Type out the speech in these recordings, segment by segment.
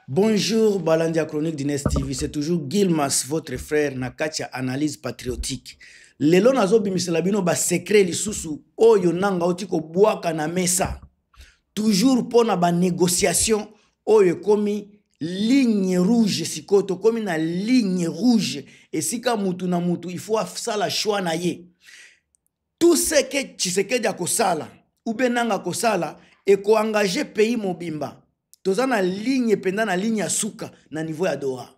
Bonjour, Balandia Chronique d'Ines TV. C'est toujours Gilmas, votre frère, Nakacha Analyse Patriotique. Lelo nazo bimisela bino ba secret lisusu oyo nanga otiko bwaka na mesa. Toujours pona ba négociation oyo komi ligne rouge sikoto komi na ligne rouge et sika mutu na mutu il faut sala choix na ye. Tout ce que Tshisekedi a kosala ou bien nanga kosala et ko engager pays mobimba. Toza na ligne pendant na ligne ya suka na niveau ya Doha.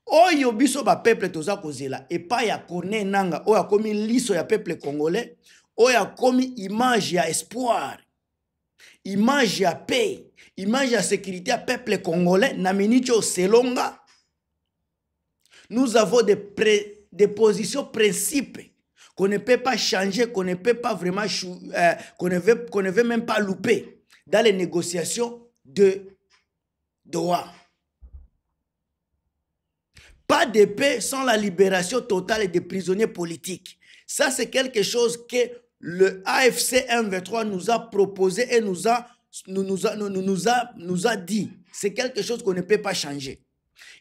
Oyo biso ba peuple toza kozela et pas ya kone nanga oya komi liso ya peuple congolais, oya komi image ya espoir, image ya paix, image ya sécurité ya peuple congolais na minicho selonga. Nous avons des positions principes qu'on ne peut pas changer, qu'on ne peut pas vraiment qu'on ne veut même pas louper dans les négociations de Doha. Pas de paix sans la libération totale des prisonniers politiques. Ça, c'est quelque chose que le AFC M23 nous a proposé et nous a dit. C'est quelque chose qu'on ne peut pas changer.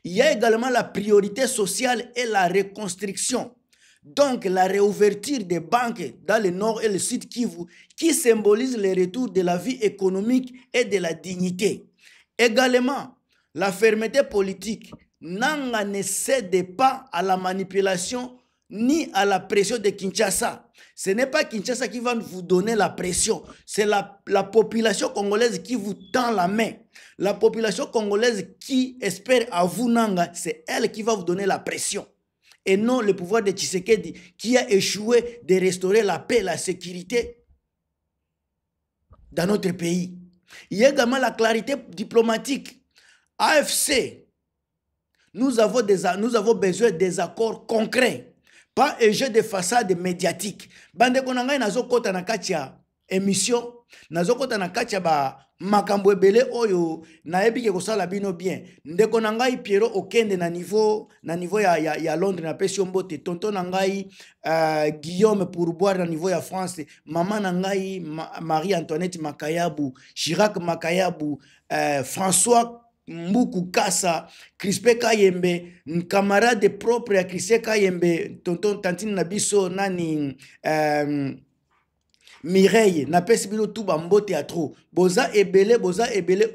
Il y a également la priorité sociale et la reconstruction. Donc, la réouverture des banques dans le nord et le sud Kivu qui symbolise le retour de la vie économique et de la dignité. Également, la fermeté politique. Nanga ne cède pas à la manipulation ni à la pression de Kinshasa. Ce n'est pas Kinshasa qui va vous donner la pression. C'est la population congolaise qui vous tend la main. La population congolaise qui espère à vous, Nanga, c'est elle qui va vous donner la pression. Et non le pouvoir de Tshisekedi qui a échoué de restaurer la paix et la sécurité dans notre pays. Il y a également la clarité diplomatique. AFC, nous avons besoin des accords concrets, pas un jeu de façade médiatique. Bande konanga nazo kota na katia émission, nazo kota na katia ba makambo ebele oyo na ebike kosala bino bien. Ndeko na ngai Piero Okende na niveau ya Londres na pesi mbote, tonton na ngai Guillaume Pourboire na niveau ya France, maman na ngai Marie-Antoinette Makayabu, Chirac Makayabu, François Mbuku Kassa, Crispé Kayembe, camarade propre ya Crispé Kayembe, tonton tantine Nabiso nani Mireille, na pesi bino tuba mbote ya trop. Boza ebele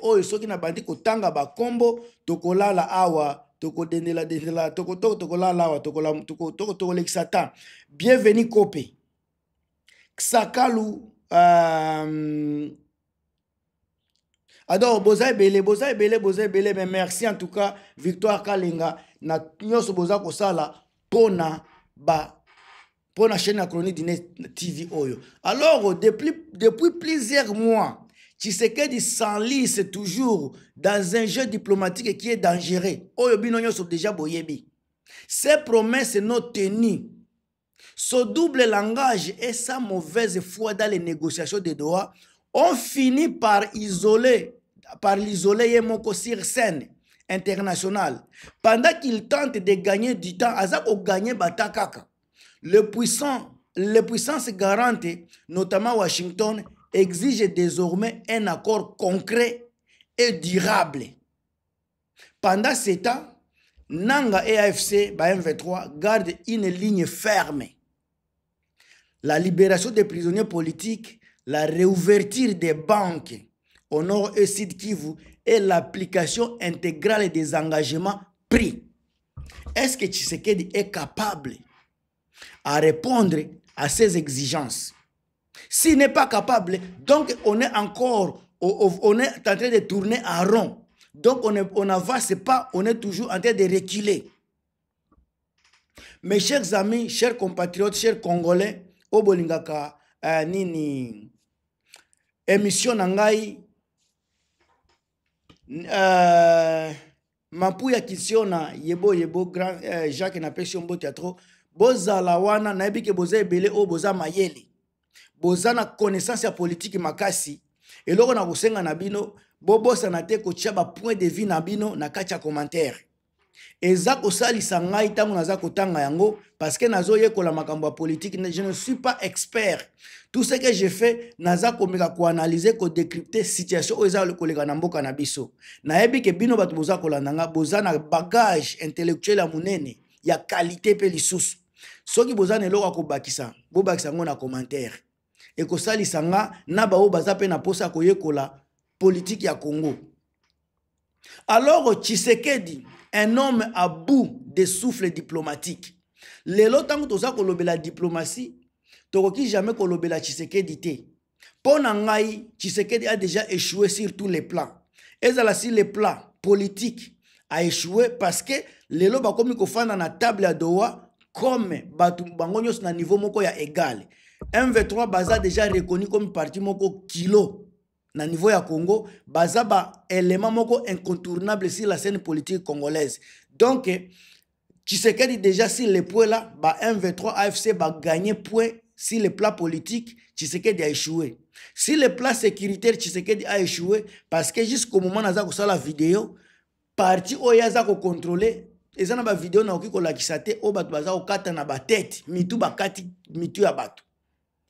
oyo soki na bandi kotanga ba kombo tokolala awa, tokodendela tokolala awa, tokolekisata. Bienvenue Kope. Ksakalu alors, boza ebele, mais merci en tout cas, Victoire Kalinga, na nyoso boza kosala, pona chaîne Chronique d'Ines TV Oyo. Alors, depuis plusieurs mois, Tshisekedi s'enlise toujours dans un jeu diplomatique qui est dangereux. Oyo bino nyoso déjà boyebi. Ces promesses non tenues, ce double langage et sa mauvaise foi dans les négociations de Doha ont fini par l'isoler Yemoko sur scène internationale. Pendant qu'il tente de gagner du temps, Azako gagner Batakaka. Les puissances garantes, notamment Washington, exigent désormais un accord concret et durable. Pendant ce temps, Nanga et AFC, M23, gardent une ligne ferme. La libération des prisonniers politiques, la réouverture des banques au nord et sud Kivu et l'application intégrale des engagements pris. Est-ce que Tshisekedi est capable à répondre à ces exigences? S'il n'est pas capable, donc on est en train de tourner en rond. Donc on n'avance pas, on est toujours en train de reculer. Mes chers amis, chers compatriotes, chers Congolais, Obolingaka nini émission nangai Mapuya Kisiona yebo grand Jacques na pression mbote ya trop boza la wana na ebike boza ebele o boza mayele boza na connaissance ya politique makasi eloko na kosenga na bino bobosa na te ko tia ba point de vue na bino na kati ya commentaire eza kosalisa ngai ntango naza kotanga yango parce que nazoyekola makambo ya politique, je ne suis pas expert. Tout ce que je fais naza komeka koanalyse kodécrypter situation oyo eza koleka na mboka na biso. Nayebi ke bino bato boza kolanda nga boza na bagage intellectuel ya monene ya qualité pe lisusu. Soki boza na eloko ya kobakisa bobakisa yango na commentaire ekosalisa nga na bao baza pe na posa koyekola politique ya Congo. Alors Tshisekedi, un homme à bout de souffle diplomatique. Lelo tango toza kolobela diplomatie, tokoki jamais kolobela Tshisekedi te. Pona ngai, Tshisekedi a déjà échoué sur tous les plans. Ezala sur les plans politiques a échoué parce que lelo bakomi kofanda na table ya Doha comme batu bango nyos na niveau moko ya égal. M23 baza déjà reconnu comme parti moko kilo. Na niveau ya Congo, baza ba élément moko incontournable sur la scène politique congolaise. Donc, Tshisekedi déjà sur les points là, ba M23 AFC ba gagné point sur le plan politique, Tshisekedi a échoué. Sur le plan sécuritaire, Tshisekedi a échoué parce que jusqu'au moment naza ko sala vidéo, parti oyaza ko contrôler, eza na ba vidéo na okiko la kisate o batu baza ko kata na ba tête, mitu ba kati mitu ya batu.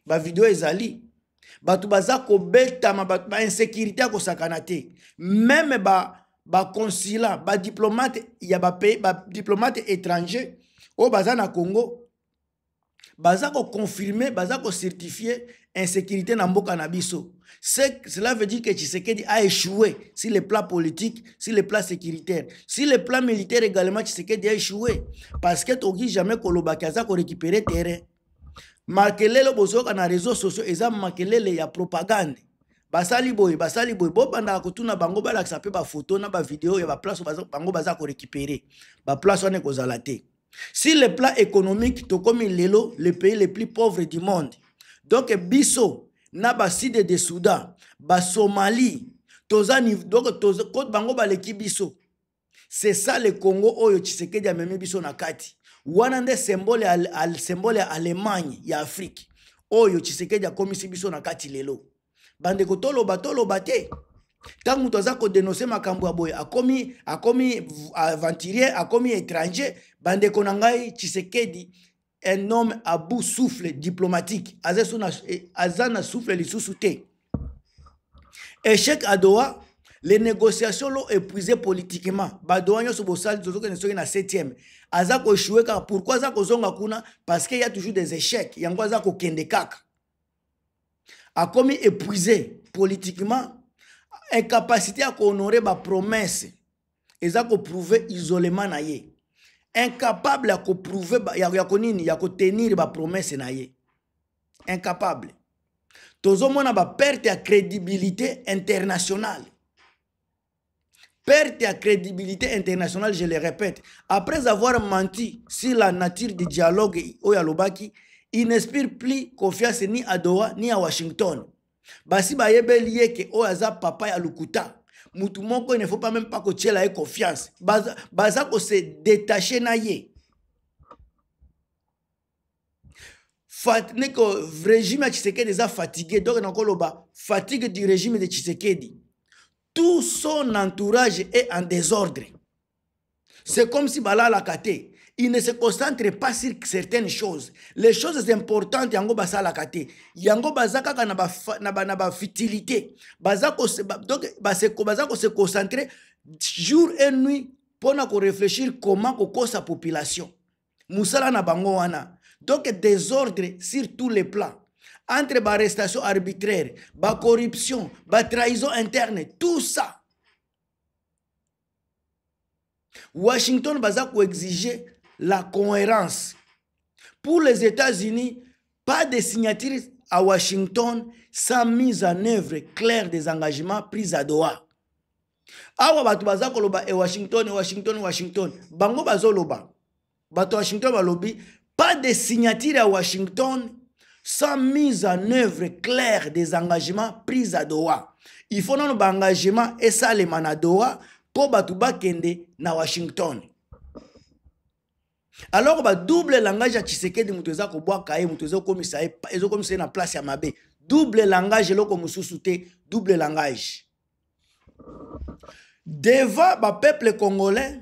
Ba vidéo ezali batu baza ko beta ma batu ba insécurité ko sakana te. Même ba consulat, ba diplomate ya ba pays, ba diplomate étranger o baza na Congo baza ko confirmer, baza ko certifier insécurité na mboka na biso. Cela veut dire que Tshisekedi a échoué sur le plan politique, sur le plan sécuritaire. Sur le plan militaire également, Tshisekedi a échoué parce que toki jamais kolobaki aza ko récupérer terrain. Makelele bozoka na réseaux sociaux eza makelele ya propagande. Basali boy bo banda kotuna bango balakisa pe ba photo na ba vidéo ya ba place bango baza ko récupérer. Ba place wana kozala te. Si le plan économique to comme lelo le pays le plus pauvre du monde. Donc biso na ba sud de Soudan, ba Somalie, tozani donc côte bango baleki biso. C'est ça le Congo oyo Tshisekedi a meme biso na kati. Wana nde symbole symbole ya Allemagne ya Afrique. Oyo Tshisekedi a komisi biso na kati lelo. Bande ko toloba te. Tant que toza ko dénoncer makambo ya boye akomi aventurier, akomi étranger, bande ko nangai Tshisekedi un homme à bout souffle diplomatique. Azana souffle lisusu te. Échec à Doha, les négociations l'ont épuisé politiquement. Badoa nyo sobosali tozo ke nesoki na 7e. Aza ko échouer car pourquoi aza ko zonga kuna? Parce qu'il y a toujours des échecs. Yango aza ko kende kaka. A commis épuisé politiquement, incapacité à honorer ma promesse. Et ça ko prouver isolement na ye. Incapable à ko prouver ya ko tenir ma promesse na ye. Incapable. Tozo mona ba perte de crédibilité internationale. Perte de crédibilité internationale, je le répète. Après avoir menti sur la nature du dialogue Oyalobaki, il n'inspire plus confiance ni à Doha ni à Washington. Basi ba yebelie ke oyaza papa ya lukuta. Mutu moko il ne faut pas même pas que tu aies confiance. Baza ko se détacher na ye. Le régime de Tshisekedi est fatigué. Donc, on a fatigue du régime de Tshisekedi. Tout son entourage est en désordre. C'est comme si Bala Lakate, il ne se concentre pas sur certaines choses. Les choses importantes, Yango Basa Lakate. Yango Bazaka na ba futilité. Donc, Bazako se concentrer jour et nuit pour réfléchir comment on sa population. Moussala na bango wana. Donc, désordre sur tous les plans. Entre arrestation arbitraire, corruption, trahison interne, tout ça. Washington va exiger la cohérence. Pour les États-Unis, pas de signature à Washington sans mise en œuvre claire des engagements pris à Doha. Awa batu baza koloba Washington. Bango bazoloba. Batu Washington balobi. Pas de signature à Washington sans mise en œuvre claire des engagements pris à Doha. Il faut un engagement et ça les man à Doha pour batuba kende na Washington. Alors ba double langage à Tshisekedi muteza ko bwa kaye muteza ko misaye ezo comme c'est na place ya mabe. Double langage loko mususute, double langage. Devant ba peuple congolais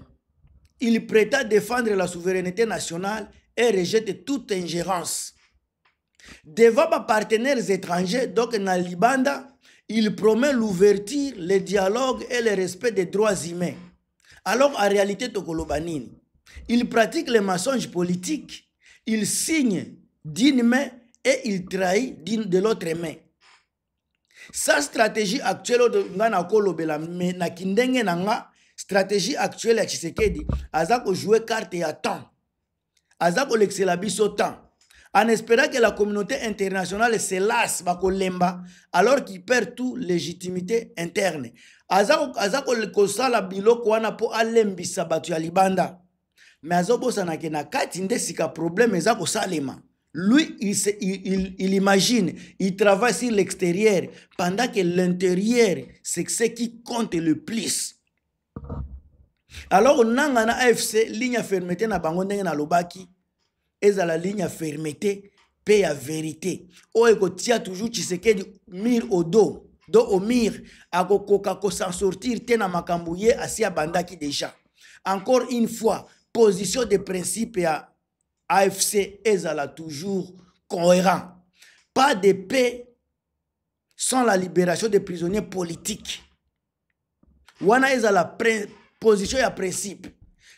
il prétend défendre la souveraineté nationale et rejette toute ingérence. Devant les partenaires étrangers, donc dans Libanda, il promet l'ouverture, le dialogue et le respect des droits humains. Alors en réalité, Tokolobanini, il pratique les mensonges politiques, il signe d'une main et il trahit de l'autre main. Sa stratégie actuelle, stratégie actuelle à Tshisekedi, Azako jouer carte à temps. Azako l'excellabis temps. En espérant que la communauté internationale se lasse bakolemba alors qu'il perd toute légitimité interne. Azako kosala biloko wana po alembisa batu ya Libanda. Mais azoko sanake na kati nde sika problème ezako salema. Lui, il imagine, il travaille sur l'extérieur, pendant que l'intérieur, c'est ce qui compte le plus. Alors, nanga na AFC, ligne fermeté na bango ndenge na lobaki, eza la ligne fermeté, paix à vérité. O eko tia toujours Tshisekedi mire au dos au mire, ako koka ko s'en sortir te na makambouye asia bandaki déjà. Encore une fois, position de principe à AFC ezala toujours cohérent. Pas de paix sans la libération des prisonniers politiques. Wana ezala position et principe.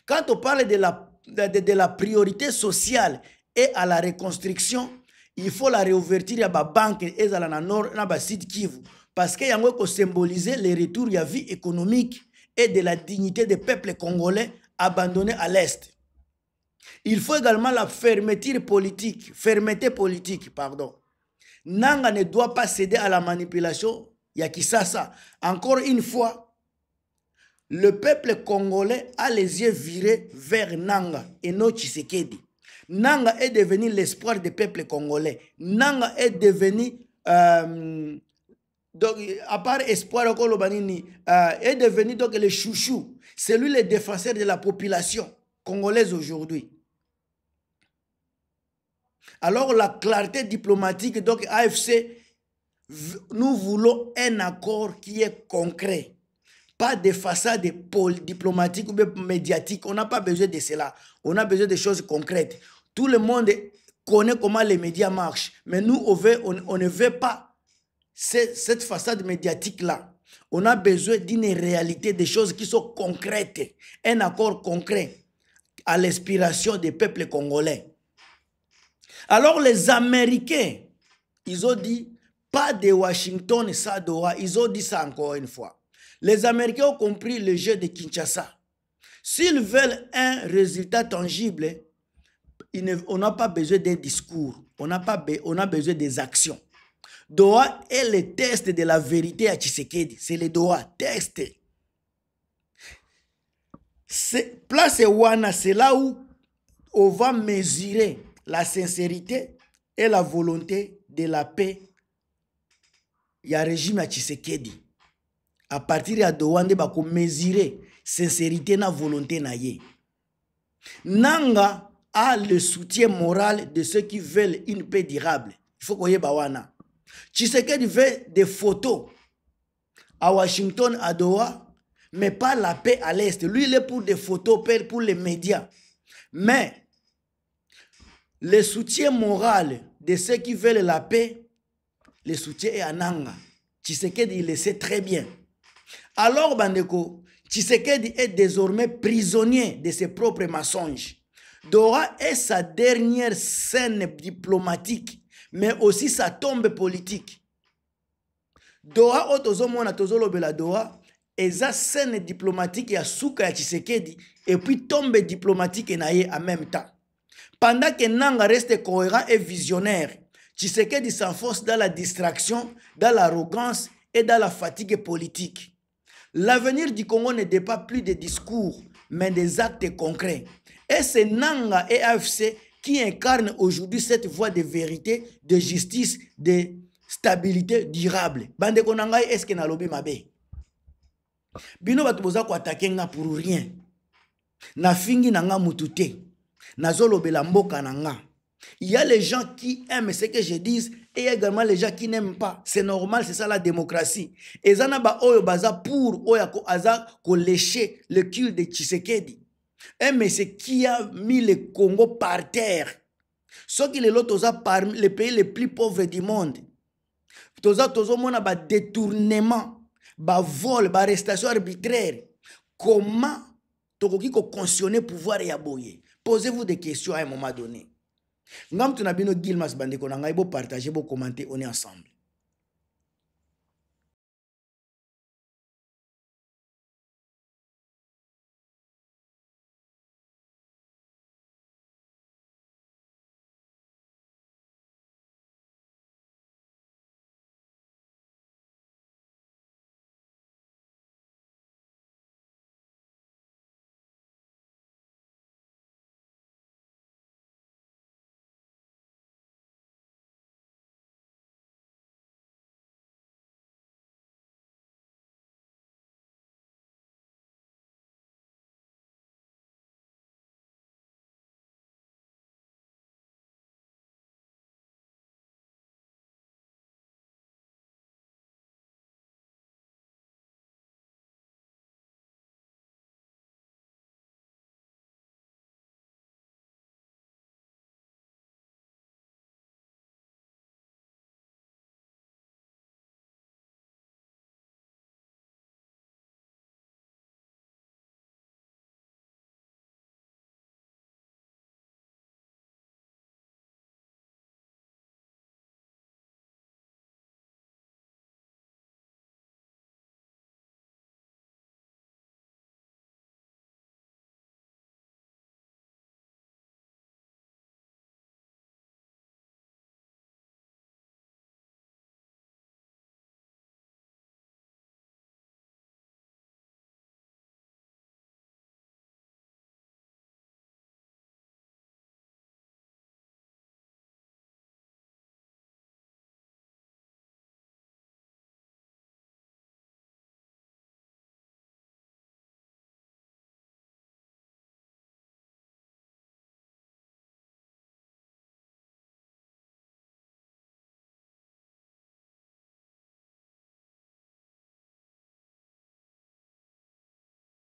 Quand on parle de la priorité sociale et à la reconstruction, il faut la réouverture à la banque ezala na nord na ba sud Kivu parce que yango ko symboliser le retour à vie économique et de la dignité des peuples congolais abandonnés à l'est. Il faut également la fermeté politique. Nanga ne doit pas céder à la manipulation. Yakisasa. Encore une fois, le peuple congolais a les yeux virés vers Nanga et non Tshisekedi. Nanga est devenu l'espoir du peuple congolais. Nanga est devenu, donc, à part espoir, est devenu donc le chouchou. C'est lui le défenseur de la population congolaise aujourd'hui. Alors la clarté diplomatique, donc AFC, nous voulons un accord qui est concret. Pas de façade diplomatique ou médiatique. On n'a pas besoin de cela. On a besoin de choses concrètes. Tout le monde connaît comment les médias marchent. Mais nous, on ne veut pas cette façade médiatique-là. On a besoin d'une réalité, des choses qui sont concrètes. Un accord concret à l'inspiration des peuples congolais. Alors les Américains, ils ont dit, pas de Washington, ça Doha. Ils ont dit ça encore une fois. Les Américains ont compris le jeu de Kinshasa. S'ils veulent un résultat tangible, on n'a pas besoin d'un discours. On a besoin des actions. Doha est le test de la vérité à Tshisekedi. C'est le Doha, test. Place Wana, c'est là où on va mesurer la sincérité et la volonté de la paix. Il y a un régime à Tshisekedi. À partir de Doha, on va mesurer sincérité et volonté. Nanga a le soutien moral de ceux qui veulent une paix durable. Il faut qu'on y ait Bawana. Tshisekedi veut des photos à Washington, à Doha, mais pas la paix à l'Est. Lui, il est pour des photos, pour les médias. Mais le soutien moral de ceux qui veulent la paix, le soutien est à Nanga. Tshisekedi, il le sait très bien. Alors, Bandeko, Tshisekedi est désormais prisonnier de ses propres mensonges. Doha est sa dernière scène diplomatique, mais aussi sa tombe politique. Doha, otozomona tozolobela Doha, est sa scène diplomatique ya souka ya Tshisekedi, et puis tombe diplomatique naye en même temps. Pendant que Nanga reste cohérent et visionnaire, Tshisekedi s'enfonce dans la distraction, dans l'arrogance et dans la fatigue politique. L'avenir du Congo ne dépend plus des discours, mais des actes concrets. Et c'est Nanga et AFC qui incarnent aujourd'hui cette voie de vérité, de justice, de stabilité durable. Bande konanga est-ce que na lobi mabe? Bino batu boza ko attaquer nga pour rien. Na fingi nanga mutute. Na zolobela mboka nanga. Il y a les gens qui aiment ce que je dis et il y a également les gens qui n'aiment pas. C'est normal, c'est ça la démocratie. Et zana ba oyo baza pour oya ko aza ko lécher le cul de Tshisekedi. Un monsieur qui a mis le Congo par terre. Ce qui est l'autre parmi les pays les plus pauvres du monde. Toza mona ba détournement, ba vol, ba arrestation arbitraire. Comment tokoki ko cautionner pouvoir ya boye? Posez-vous des questions à un moment donné. Ngam tunabino Gilmas Bandeko na ngai bo partager, bo commenter, on est ensemble.